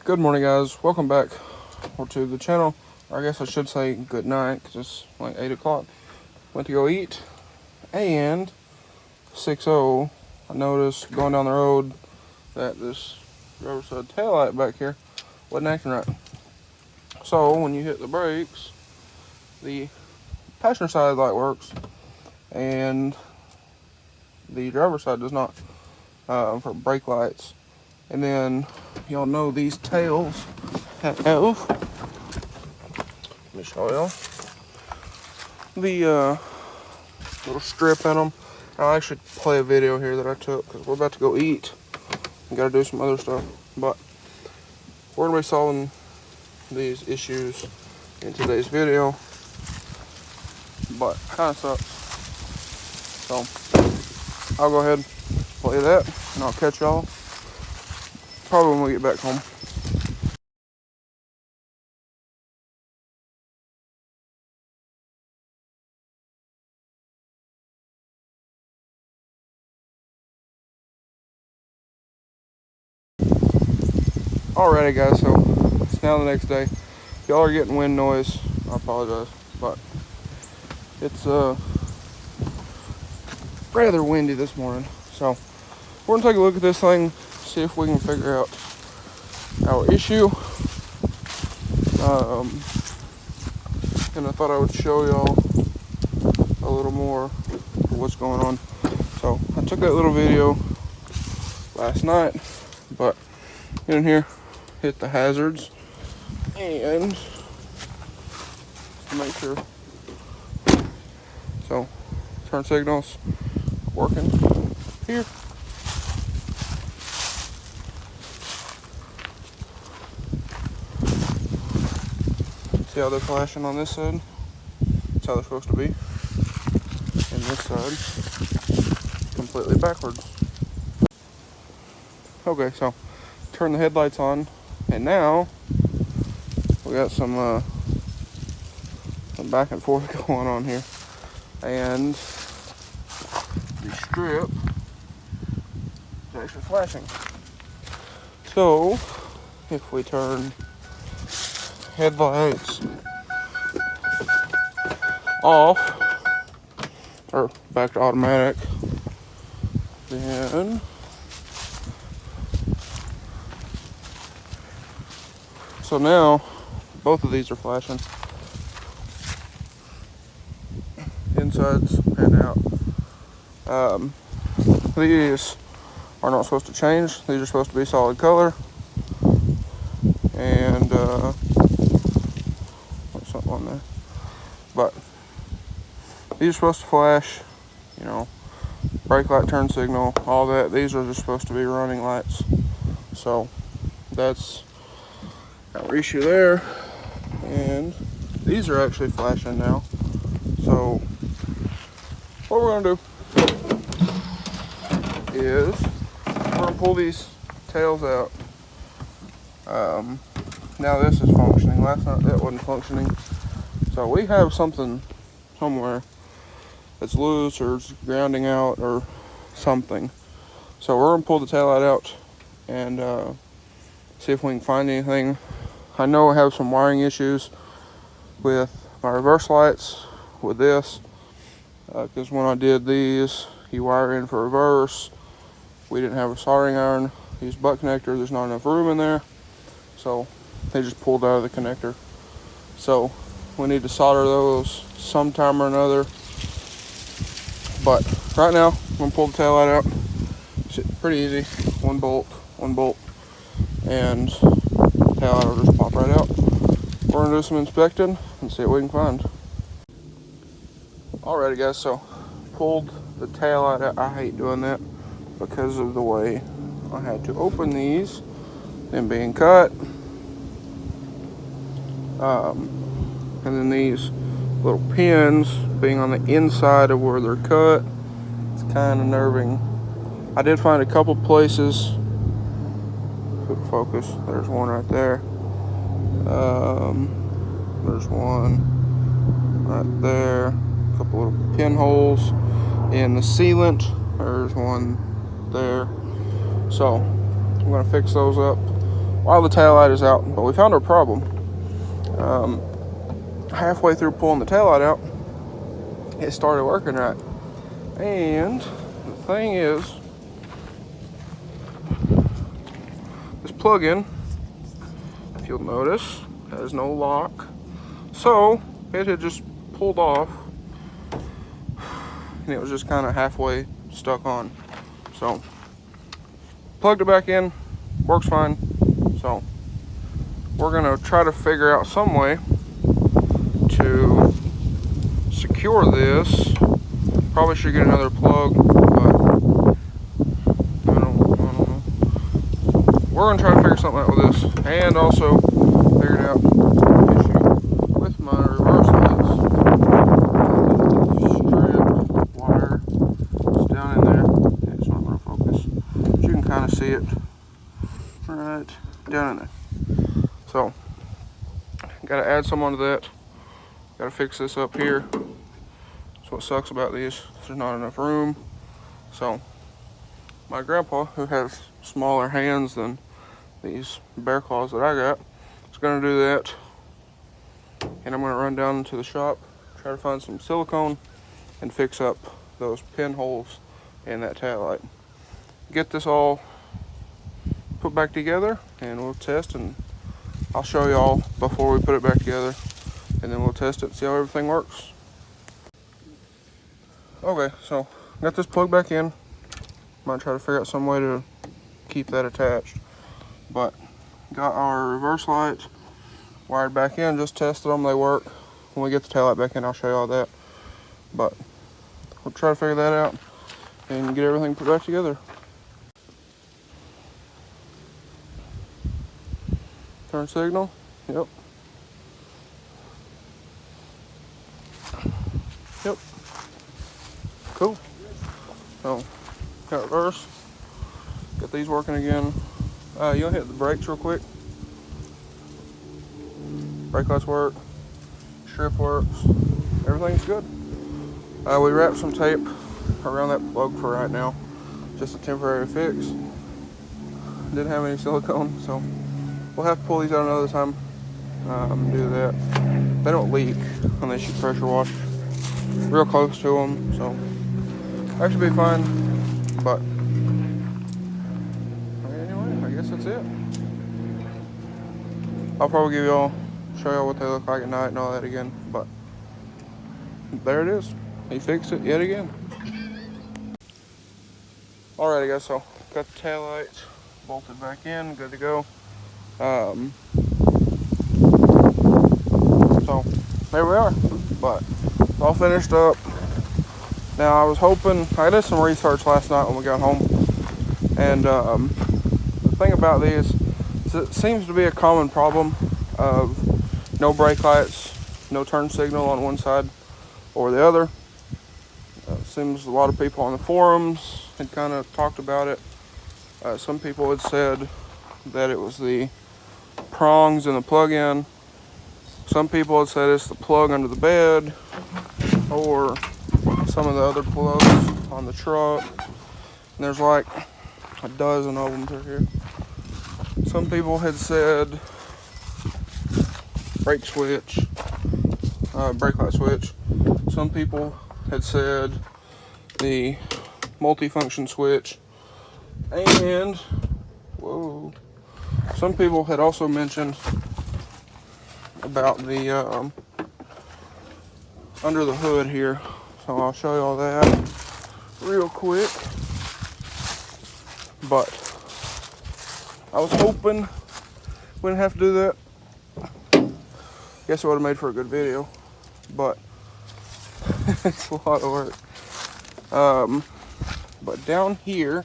Good morning, guys. Welcome back to the channel. Or I guess I should say good night, because it's like 8 o'clock. Went to go eat, and 6:0, I noticed going down the road that this roadside taillight back here wasn't acting right. So when you hit the brakes, the passenger side light works, and the driver's side does not, for brake lights. And then y'all know these tails have, let me show y'all, the little strip in them. I'll actually play a video here that I took because we're about to go eat and gotta do some other stuff. But we're gonna be solving these issues in today's video. But kind of sucks. So I'll go ahead and play that, and I'll catch y'all probably when we get back home. Alrighty, guys, so it's now the next day. If y'all are getting wind noise, I apologize, but it's rather windy this morning. So we're gonna take a look at this thing, see if we can figure out our issue. And I thought I would show y'all a little more of what's going on. So I took that little video last night, but get in here, hit the hazards, and make sure. So turn signals working here. See how they're flashing on this side? That's how they're supposed to be. And this side, completely backwards. Okay, so turn the headlights on, and now we got some back and forth going on here. And the strip is actually flashing. So if we turn headlights off, or back to automatic, then so now both of these are flashing, insides and out. These are not supposed to change. These are supposed to be solid color, and something on there, but these are supposed to flash, you know, brake light, turn signal, all that. These are just supposed to be running lights. So that's our issue there, and these are actually flashing now. So what we're gonna do is we're gonna pull these tails out. Now this is functioning. Last night that wasn't functioning. So we have something somewhere that's loose or it's grounding out or something. So we're gonna pull the taillight out and see if we can find anything. I know I have some wiring issues with my reverse lights with this, because when I did these, you wire in for reverse. We didn't have a soldering iron. Used butt connector. There's not enough room in there, so they just pulled out of the connector. So we need to solder those sometime or another. But right now, I'm gonna pull the taillight out. It's pretty easy. One bolt, and the taillight will just pop right out. We're gonna do some inspecting and see what we can find. Alrighty, guys, so pulled the taillight out. I hate doing that because of the way I had to open these, them being cut. And then these little pins being on the inside of where they're cut. It's kind of nerving. I did find a couple places. Quick focus. There's one right there. There's one right there. A couple little pinholes in the sealant. There's one there. So I'm gonna fix those up while the taillight is out. But we found our problem. Halfway through pulling the taillight out, it started working right. And the thing is, this plug-in, if you'll notice, has no lock. So it had just pulled off, and it was just kind of halfway stuck on. So plugged it back in, works fine. So we're gonna try to figure out some way to secure this. Probably should get another plug, but I don't know. We're gonna try to figure something out with this, and also figured out the issue with my reverse lights. Strip wire is down in there. It's not gonna focus, but you can kind of see it right down in there. So gotta add some onto that. Gotta fix this up here. That's what sucks about these. There's not enough room. So my grandpa, who has smaller hands than these bear claws that I got, is gonna do that. And I'm gonna run down to the shop, try to find some silicone and fix up those pinholes in that taillight. Get this all put back together and we'll test, and I'll show y'all before we put it back together, and then we'll test it and see how everything works. Okay, so got this plugged back in. I'm gonna try to figure out some way to keep that attached. But got our reverse lights wired back in, just tested them, they work. When we get the taillight back in, I'll show you all that. But we'll try to figure that out and get everything put back together. Turn signal, yep. Yep. Cool. So, got reverse. Get these working again. You'll hit the brakes real quick. Brake lights work. Strip works. Everything's good. We wrapped some tape around that plug for right now. Just a temporary fix. Didn't have any silicone, so we'll have to pull these out another time. Do that. They don't leak unless you pressure wash real close to them, so that should be fine. But anyway, I guess that's it. I'll probably show y'all what they look like at night and all that again. But there it is. He fixed it yet again. Alrighty guys, so got the taillights bolted back in, good to go. So there we are. But it's all finished up. Now I was hoping, I did some research last night when we got home, and the thing about these is it seems to be a common problem of no brake lights, no turn signal on one side or the other. Seems a lot of people on the forums had kind of talked about it. Some people had said that it was the prongs in the plug-in. Some people had said it's the plug under the bed, or some of the other plugs on the truck. And there's like a dozen of them through here. Some people had said brake switch, brake light switch. Some people had said the multi-function switch, and whoa, some people had also mentioned about the under the hood here. So I'll show you all that real quick. But I was hoping we didn't have to do that. Guess it would have made for a good video, but it's a lot of work. But down here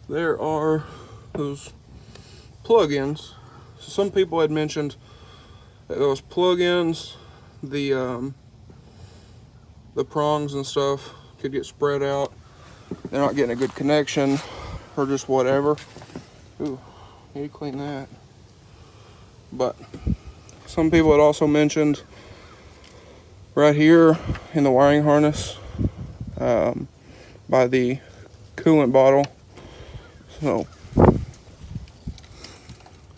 there are those plug-ins. So some people had mentioned that those plug-ins, the prongs and stuff could get spread out. They're not getting a good connection, or just whatever. Ooh, need to clean that. But some people had also mentioned right here in the wiring harness by the coolant bottle. So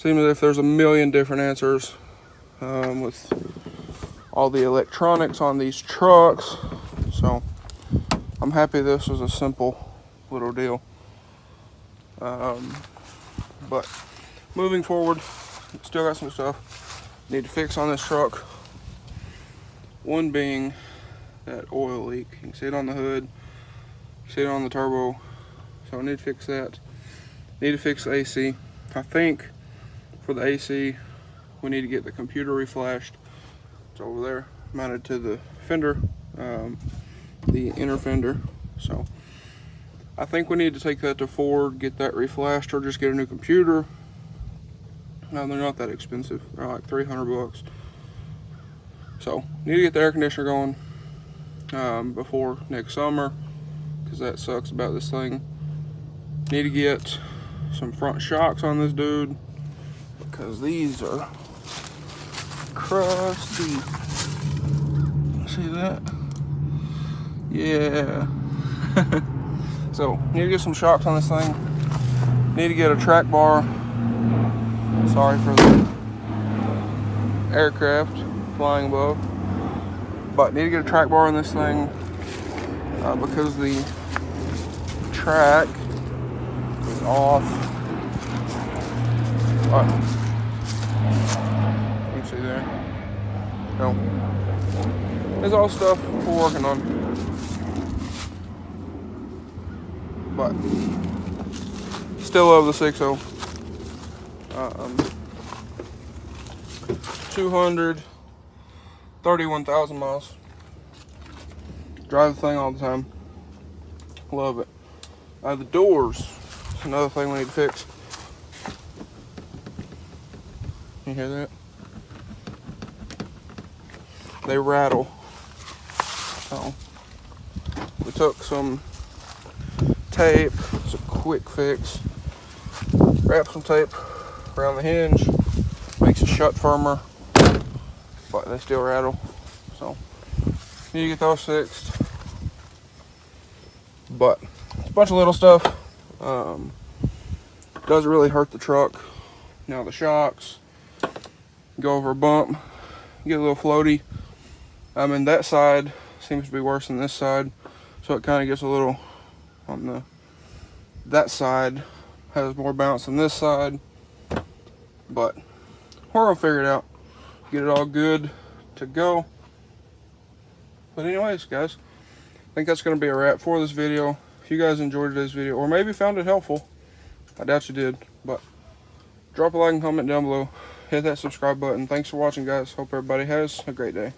Seems as if there's a million different answers with all the electronics on these trucks. So I'm happy this was a simple little deal. But moving forward, still got some stuff need to fix on this truck. One being that oil leak. You can see it on the hood, you can see it on the turbo. So I need to fix that. Need to fix the AC. I think for the AC, we need to get the computer reflashed. It's over there, mounted to the fender, the inner fender. So I think we need to take that to Ford, get that reflashed, or just get a new computer. No, they're not that expensive. They're like 300 bucks. So need to get the air conditioner going before next summer, because that sucks about this thing. Need to get some front shocks on this dude, because these are crusty. See that? Yeah. So need to get some shocks on this thing. Need to get a track bar. Sorry for the aircraft flying above, but need to get a track bar on this thing because the track is off. You can see there. No, it's all stuff we're working on, but still love the 6.0. 231,000 miles. Drive the thing all the time. Love it. The doors. That's another thing we need to fix. You hear that? They rattle. So we took some tape. It's a quick fix. Wrap some tape around the hinge. Makes it shut firmer, but they still rattle. So need to get those fixed. But it's a bunch of little stuff. Doesn't really hurt the truck. Now the shocks, go over a bump, get a little floaty. That side seems to be worse than this side, so it kind of gets a little on that side has more bounce than this side, but we're gonna figure it out, get it all good to go. But anyways, guys, I think that's gonna be a wrap for this video. If you guys enjoyed today's video, or maybe found it helpful, I doubt you did, but drop a like and comment down below. Hit that subscribe button. Thanks for watching, guys. Hope everybody has a great day.